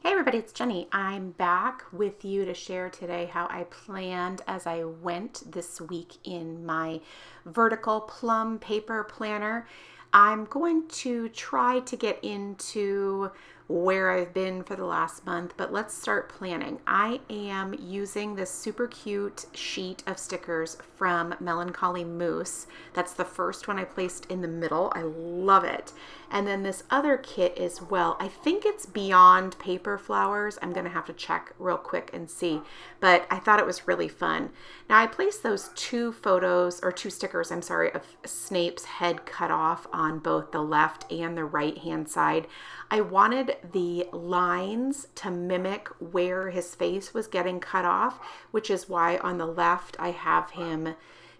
Hey everybody, it's Jenny. I'm back with you to share today how I planned as I went this week in my vertical Plum paper planner. I'm going to try to get into where I've been for the last month, but let's start planning. I am using this super cute sheet of stickers from Melancholy Moose. That's the first one I placed in the middle. I love it. And then this other kit as well. I think it's Beyond Paper Flowers. I'm going to have to check real quick and see, but I thought it was really fun. Now I placed those two stickers, of Snape's head cut off on both the left and the right hand side. I wanted the lines to mimic where his face was getting cut off, which is why on the left I have him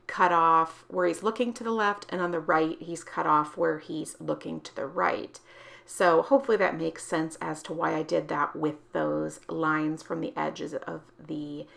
cut off where he's looking to the left, and on the right he's cut off where he's looking to the right. So hopefully that makes sense as to why I did that with those lines from the edges of the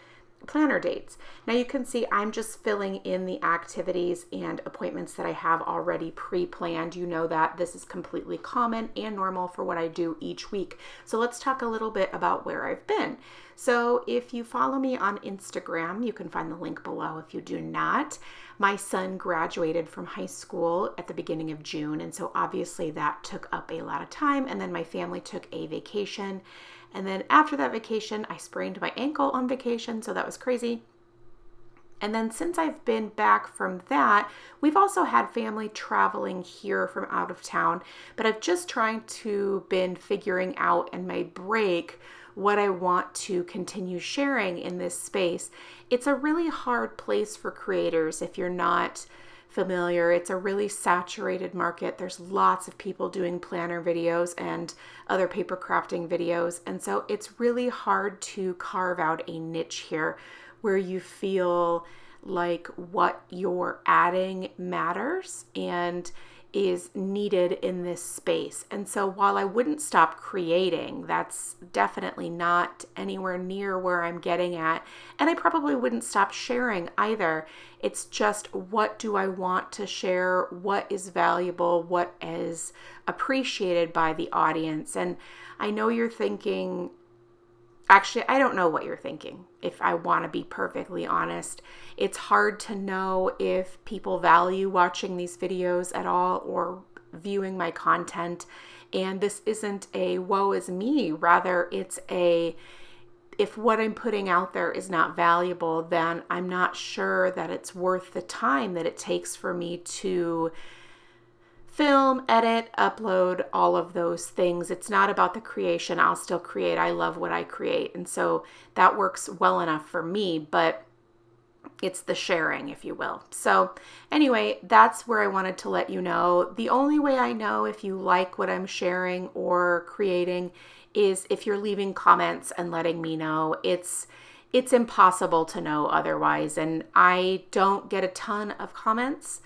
planner dates. Now you can see I'm just filling in the activities and appointments that I have already pre-planned. You know that this is completely common and normal for what I do each week. So let's talk a little bit about where I've been. So if you follow me on Instagram, you can find the link below. If you do not, my son graduated from high school at the beginning of June, and so obviously that took up a lot of time, and then my family took a vacation. And then after that vacation, I sprained my ankle on vacation, so that was crazy. And then since I've been back from that, we've also had family traveling here from out of town, but I've just trying to been figuring out in my break what I want to continue sharing in this space. It's a really hard place for creators if you're not familiar. It's a really saturated market. There's lots of people doing planner videos and other paper crafting videos. And so it's really hard to carve out a niche here where you feel like what you're adding matters and is needed in this space. And so while I wouldn't stop creating, that's definitely not anywhere near where I'm getting at. And I probably wouldn't stop sharing either. It's just, what do I want to share? What is valuable? What is appreciated by the audience? And I know you're thinking, actually, I don't know what you're thinking, if I want to be perfectly honest. It's hard to know if people value watching these videos at all or viewing my content. And this isn't a woe is me. Rather, it's a, if what I'm putting out there is not valuable, then I'm not sure that it's worth the time that it takes for me to film, edit, upload, all of those things. It's not about the creation. I'll still create. I love what I create. And so that works well enough for me, but it's the sharing, if you will. So anyway, that's where I wanted to let you know. The only way I know if you like what I'm sharing or creating is if you're leaving comments and letting me know. It's impossible to know otherwise. And I don't get a ton of comments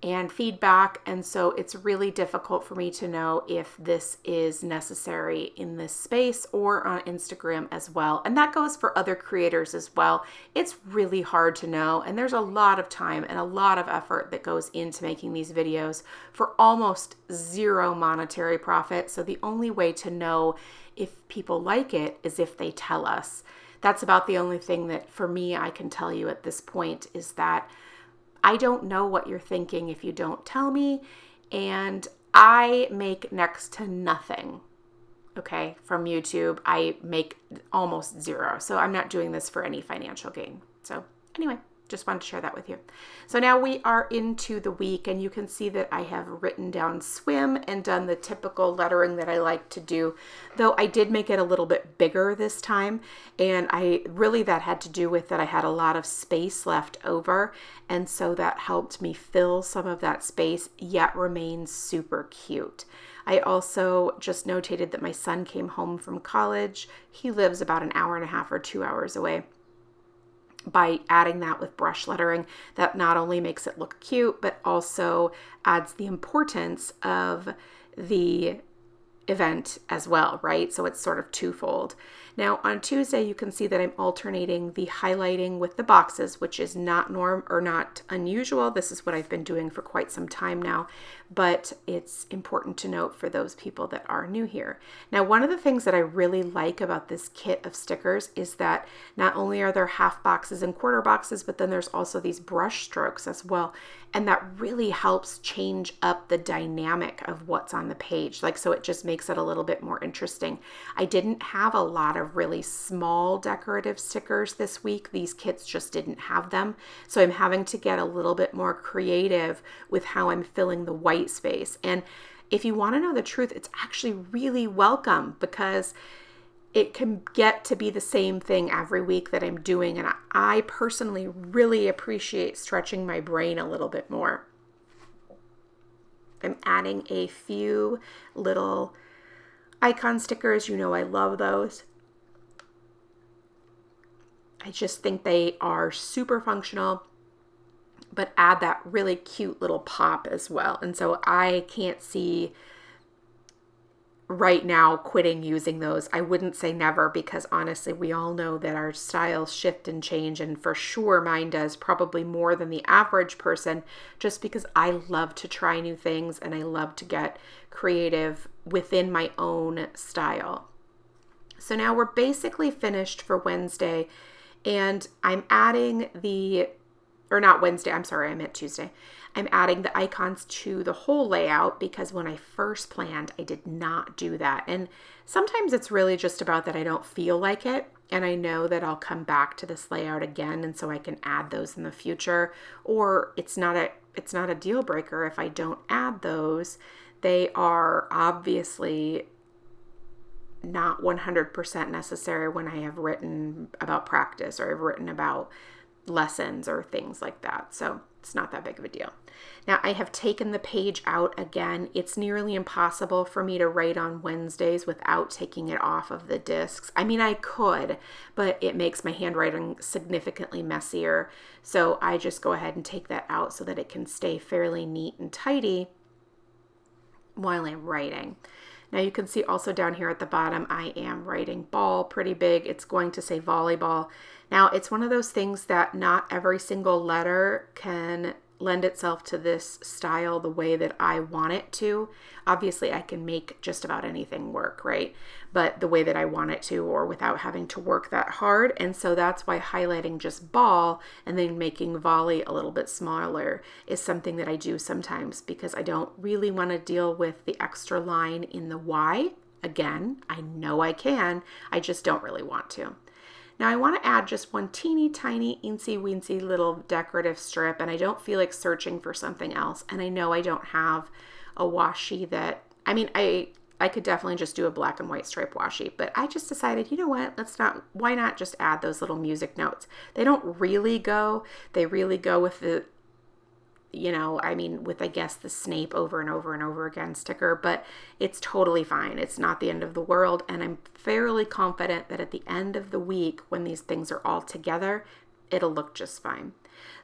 and feedback, and so it's really difficult for me to know if this is necessary in this space or on Instagram as well. And that goes for other creators as well. It's really hard to know, and there's a lot of time and a lot of effort that goes into making these videos for almost zero monetary profit. So the only way to know if people like it is if they tell us. That's about the only thing that for me I can tell you at this point, is that I don't know what you're thinking if you don't tell me, and I make next to nothing, okay, from YouTube. I make almost zero, so I'm not doing this for any financial gain. So anyway, just wanted to share that with you. So now we are into the week, and you can see that I have written down swim and done the typical lettering that I like to do, though I did make it a little bit bigger this time. And that had to do with that I had a lot of space left over. And so that helped me fill some of that space, yet remain super cute. I also just notated that my son came home from college. He lives about an hour and a half or 2 hours away. By adding that with brush lettering, that not only makes it look cute, but also adds the importance of the event as well, right? So it's sort of twofold. Now on Tuesday, you can see that I'm alternating the highlighting with the boxes, which is not not unusual. This is what I've been doing for quite some time now, but it's important to note for those people that are new here. Now, one of the things that I really like about this kit of stickers is that not only are there half boxes and quarter boxes, but then there's also these brush strokes as well. And that really helps change up the dynamic of what's on the page. So it just makes it a little bit more interesting. I didn't have a lot of really small decorative stickers this week. These kits just didn't have them. So I'm having to get a little bit more creative with how I'm filling the white space. And if you want to know the truth, it's actually really welcome because it can get to be the same thing every week that I'm doing. And I personally really appreciate stretching my brain a little bit more. I'm adding a few little icon stickers. You know, I love those. I just think they are super functional, but add that really cute little pop as well. And so I can't see right now quitting using those. I wouldn't say never, because honestly, we all know that our styles shift and change, and for sure mine does, probably more than the average person, just because I love to try new things and I love to get creative within my own style. So now we're basically finished for Wednesday, and I'm adding not Wednesday, I'm sorry, I meant Tuesday. I'm adding the icons to the whole layout because when I first planned, I did not do that. And sometimes it's really just about that I don't feel like it. And I know that I'll come back to this layout again, and so I can add those in the future. Or it's not a deal breaker if I don't add those. They are obviously not 100% necessary when I have written about practice or I've written about lessons or things like that. So it's not that big of a deal. Now I have taken the page out again. It's nearly impossible for me to write on Wednesdays without taking it off of the discs. I mean, I could, but it makes my handwriting significantly messier. So I just go ahead and take that out so that it can stay fairly neat and tidy while I'm writing. Now you can see also down here at the bottom, I am writing ball pretty big. It's going to say volleyball. Now it's one of those things that not every single letter can lend itself to this style the way that I want it to. Obviously I can make just about anything work, right? But the way that I want it to, or without having to work that hard. And so that's why highlighting just ball and then making volley a little bit smaller is something that I do sometimes, because I don't really want to deal with the extra line in the Y. Again, I know I can, I just don't really want to. Now I want to add just one teeny tiny eensy weensy little decorative strip, and I don't feel like searching for something else. And I know I don't have a washi that, I mean, I could definitely just do a black and white stripe washi, but I just decided, you know what, why not just add those little music notes? They don't really go, they really go with the, with, I guess, the Snape over and over and over again sticker, but it's totally fine. It's not the end of the world. And I'm fairly confident that at the end of the week, when these things are all together, it'll look just fine.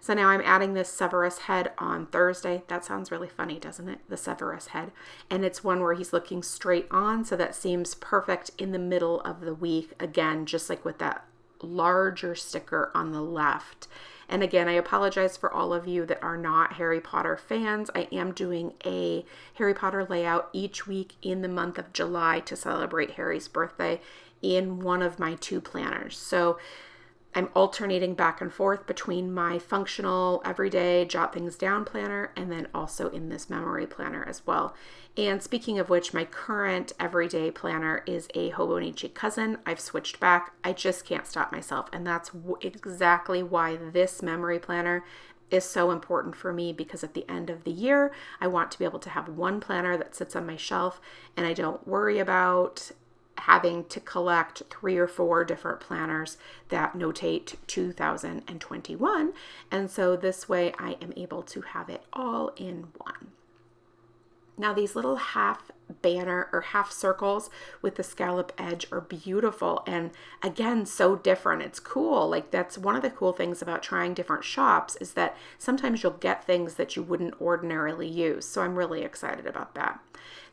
So now I'm adding this Severus head on Thursday. That sounds really funny, doesn't it? The Severus head. And it's one where he's looking straight on. So that seems perfect in the middle of the week. Again, just like with that larger sticker on the left. And again, I apologize for all of you that are not Harry Potter fans. I am doing a Harry Potter layout each week in the month of July to celebrate Harry's birthday in one of my 2 planners. So I'm alternating back and forth between my functional everyday jot things down planner and then also in this memory planner as well. And speaking of which, my current everyday planner is a Hobonichi cousin. I've switched back. I just can't stop myself. And that's exactly why this memory planner is so important for me, because at the end of the year, I want to be able to have one planner that sits on my shelf and I don't worry about having to collect 3 or 4 different planners that notate 2021. And so this way I am able to have it all in one. Now these little half banner or half circles with the scallop edge are beautiful, and again, so different. It's cool. Like, that's one of the cool things about trying different shops, is that sometimes you'll get things that you wouldn't ordinarily use. So I'm really excited about that.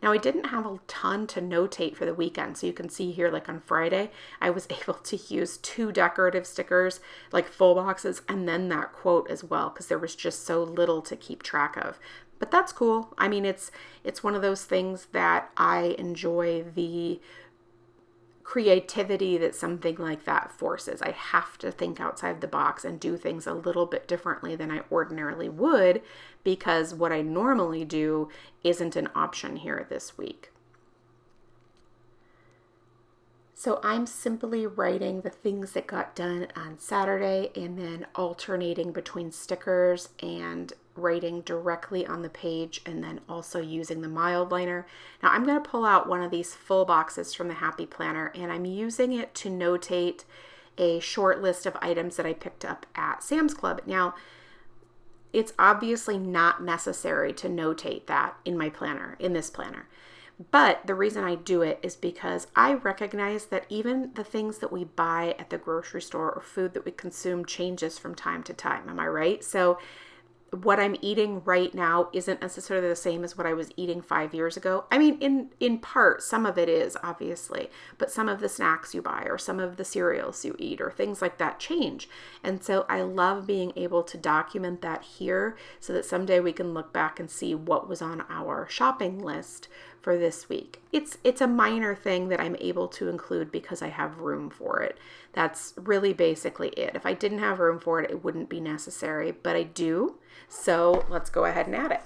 Now, I didn't have a ton to notate for the weekend. So you can see here, like on Friday, I was able to use 2 decorative stickers, like full boxes, and then that quote as well, because there was just so little to keep track of. But that's cool. I mean, it's one of those things that I enjoy, the creativity that something like that forces. I have to think outside the box and do things a little bit differently than I ordinarily would, because what I normally do isn't an option here this week. So I'm simply writing the things that got done on Saturday and then alternating between stickers and writing directly on the page, and then also using the mild liner. Now I'm going to pull out one of these full boxes from the Happy Planner, and I'm using it to notate a short list of items that I picked up at Sam's Club. Now, it's obviously not necessary to notate that in my planner, in this planner. But the reason I do it is because I recognize that even the things that we buy at the grocery store or food that we consume changes from time to time. Am I right? So what I'm eating right now isn't necessarily the same as what I was eating 5 years ago. I mean, in part, some of it is, obviously, but some of the snacks you buy or some of the cereals you eat or things like that change. And so I love being able to document that here so that someday we can look back and see what was on our shopping list for this week. It's a minor thing that I'm able to include because I have room for it. That's really basically it. If I didn't have room for it, it wouldn't be necessary, but I do. So let's go ahead and add it.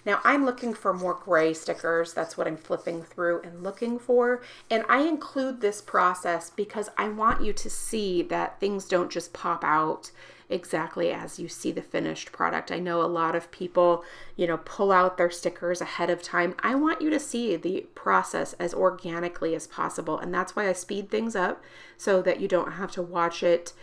Now I'm looking for more gray stickers. That's what I'm flipping through and looking for. And I include this process because I want you to see that things don't just pop out exactly as you see the finished product. I know a lot of people, pull out their stickers ahead of time. I want you to see the process as organically as possible. And that's why I speed things up so that you don't have to watch it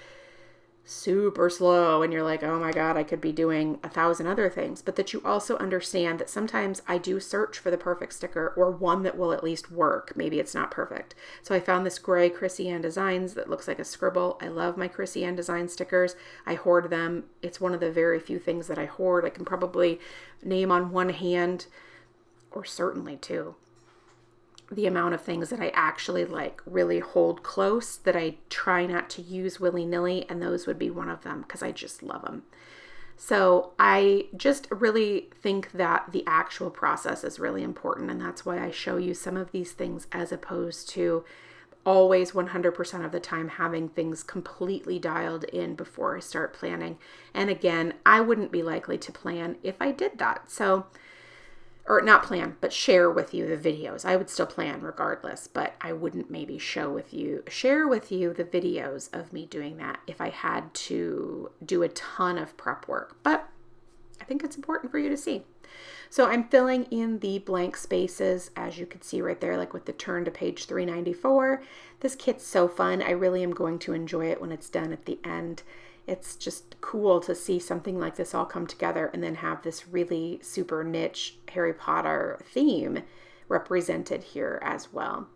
super slow and you're like, oh my God, I could be doing 1,000 other things, but that you also understand that sometimes I do search for the perfect sticker or one that will at least work. Maybe it's not perfect. So I found this gray Chrissy Ann Designs that looks like a scribble. I love my Chrissy Ann Design stickers. I hoard them. It's one of the very few things that I hoard. I can probably name on one hand, or certainly two, the amount of things that I actually really hold close that I try not to use willy-nilly, and those would be one of them because I just love them. So I just really think that the actual process is really important, and that's why I show you some of these things as opposed to always 100% of the time having things completely dialed in before I start planning. And again, I wouldn't be likely to plan if I did that. Or not plan, but share with you the videos. I would still plan regardless, but I wouldn't maybe share with you the videos of me doing that if I had to do a ton of prep work. But I think it's important for you to see. So I'm filling in the blank spaces, as you can see right there, like with the turn to page 394. This kit's so fun. I really am going to enjoy it when it's done at the end. It's just cool to see something like this all come together and then have this really super niche Harry Potter theme represented here as well.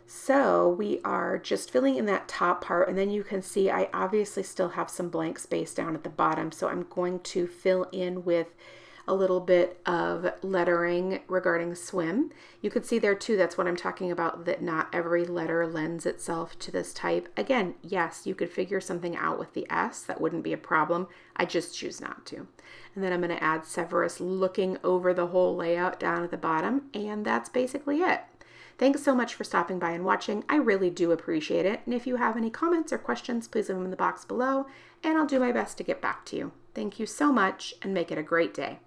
So we are just filling in that top part, and then you can see I obviously still have some blank space down at the bottom. So I'm going to fill in with a little bit of lettering regarding swim. You could see there too, that's what I'm talking about, that not every letter lends itself to this type. Again, yes, you could figure something out with the S. That wouldn't be a problem. I just choose not to. And then I'm going to add Severus looking over the whole layout down at the bottom, and that's basically it. Thanks so much for stopping by and watching. I really do appreciate it. And if you have any comments or questions, please leave them in the box below, and I'll do my best to get back to you. Thank you so much, and make it a great day.